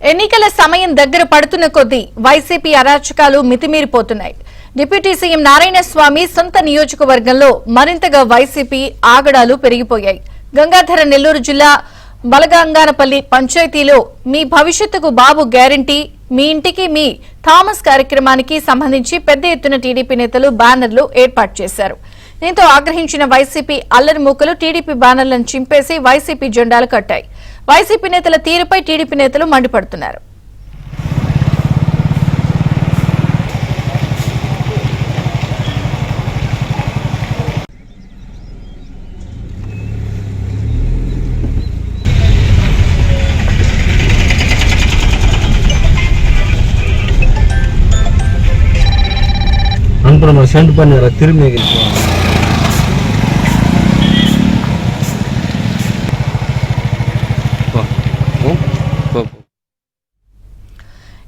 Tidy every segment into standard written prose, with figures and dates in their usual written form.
ఎన్నికల సమయం దగ్గర పడుతున్న కొద్దీ వైసీపీ అరాచకాలు మితిమీరిపోతున్నాయి. డిప్యూటీ సీఎం నారాయణస్వామి సొంత నియోజకవర్గంలో మరింతగా వైసీపీ ఆగడాలు పెరిగిపోయాయి. గంగాధర నెల్లూరు జిల్లా బలగంగానపల్లి పంచాయతీలో మీ భవిష్యత్తుకు బాబు గ్యారంటీ, మీ ఇంటికి మీ థామస్ కార్యక్రమానికి సంబంధించి పెద్ద ఎత్తున టీడీపీ నేతలు బ్యానర్లు ఏర్పాటు చేశారు. దీంతో ఆగ్రహించిన వైసీపీ అల్లరి మూకలు టీడీపీ బ్యానర్లను చింపేసి వైసీపీ జెండాలు కట్టాయి. వైసీపీ నేతల తీరుపై టీడీపీ నేతలు మండిపడుతున్నారు. సెంట్ పన్నీరా తిరిగి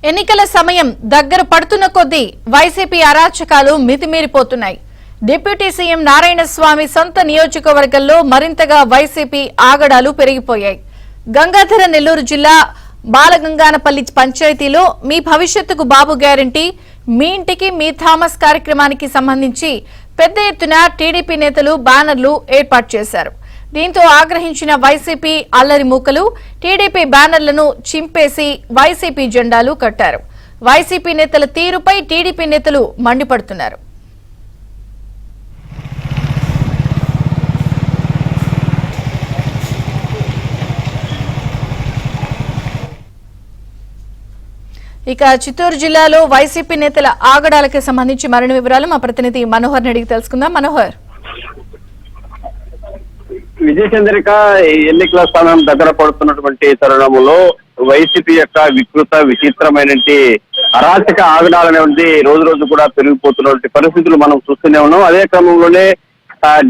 ఎన్నికల సమయం దగ్గర పడుతున్న కొద్దీ వైసీపీ అరాచకాలు మితిమీరిపోతున్నాయి. డిప్యూటీ సీఎం నారాయణస్వామి సొంత నియోజకవర్గంలో మరింతగా వైసీపీ ఆగడాలు పెరిగిపోయాయి. గంగాధర నెల్లూరు జిల్లా బాలగంగానపల్లి పంచాయతీలో మీ భవిష్యత్తుకు బాబు గ్యారంటీ, మీ ఇంటికి మీ థామస్ కార్యక్రమానికి సంబంధించి పెద్ద ఎత్తున టీడీపీ నేతలు బ్యానర్లు ఏర్పాటు చేశారు. దీంతో ఆగ్రహించిన వైసీపీ అల్లరి మూకలు టీడీపీ బ్యానర్లను చింపేసి వైసీపీ జెండాలు కట్టారు. వైసీపీ నేతల తీరుపై టీడీపీ నేతలు మండిపడుతున్నారు. ఇక చిత్తూరు జిల్లాలో వైసీపీ నేతల ఆగడాలకు సంబంధించి మరిన్ని వివరాలు మా ప్రతినిధి మనోహర్ అడిగి తెలుసుకుందాం. మనోహర్, విజయచంద్రిక ఎన్నికల స్థానం దగ్గర పడుతున్నటువంటి తరుణంలో వైసీపీ యొక్క విచిత్రమైన అరాచక ఆగడాలనేది రోజు రోజు కూడా పెరిగిపోతున్నటువంటి పరిస్థితులు మనం చూస్తూనే ఉన్నాం. అదే క్రమంలోనే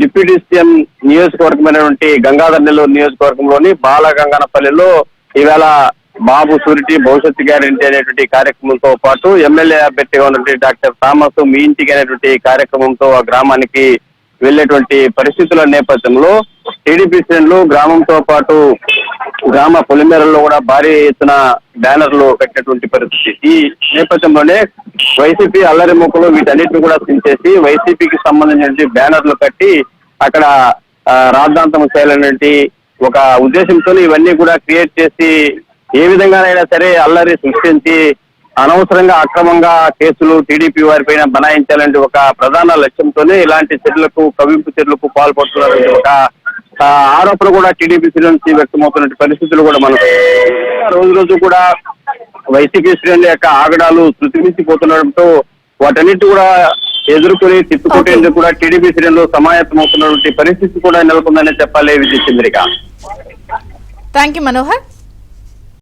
డిప్యూటీ సీఎం నియోజకవర్గమైనటువంటి గంగాధర నెల్లూరు నియోజకవర్గంలోని బాలగంగానపల్లిలో ఈవేళ బాబు షూరిటీ భవిష్యత్తు గ్యారంటీ అనేటువంటి కార్యక్రమంతో పాటు ఎమ్మెల్యే అభ్యర్థిగా ఉన్నటువంటి డాక్టర్ థామస్ మీ ఇంటికి అనేటువంటి కార్యక్రమంతో ఆ గ్రామానికి వెళ్లేటువంటి పరిస్థితుల నేపథ్యంలో టీడీపీ శ్రేణులు గ్రామంతో పాటు గ్రామ పొలిమేరల్లో కూడా భారీ ఎత్తున బ్యానర్లు కట్టినటువంటి పరిస్థితి. ఈ నేపథ్యంలోనే వైసీపీ అల్లరి మొక్కలు వీటన్నిటిని కూడా సించేసి వైసీపీకి సంబంధించినటువంటి బ్యానర్లు కట్టి అక్కడ రాద్ధాంతం చేయాలనేటువంటి ఒక ఉద్దేశంతో ఇవన్నీ కూడా క్రియేట్ చేసి ఏ విధంగానైనా సరే అల్లరి సృష్టించి అనవసరంగా అక్రమంగా కేసులు టీడీపీ వారిపైన బనాయించాలంటే ఒక ప్రధాన లక్ష్యంతోనే ఇలాంటి చర్యలకు కవింపు చర్యలకు పాల్పడుతున్నారంటే ఒక ఆరోపణ కూడా టీడీపీ శ్రేణుల నుంచి వ్యక్తమవుతున్న పరిస్థితులు కూడా మనం రోజు రోజు కూడా వైసీపీ శ్రేణుల యొక్క ఆగడాలు శృతిమించిపోతుండటంతో వాటన్నిటి కూడా ఎదుర్కొని తిప్పుకొట్టేందుకు కూడా టీడీపీ శ్రేణులు సమాయత్తమవుతున్నటువంటి పరిస్థితి కూడా నెలకొందని చెప్పాలి. విజయచంద్రిక. Thank you Manohar.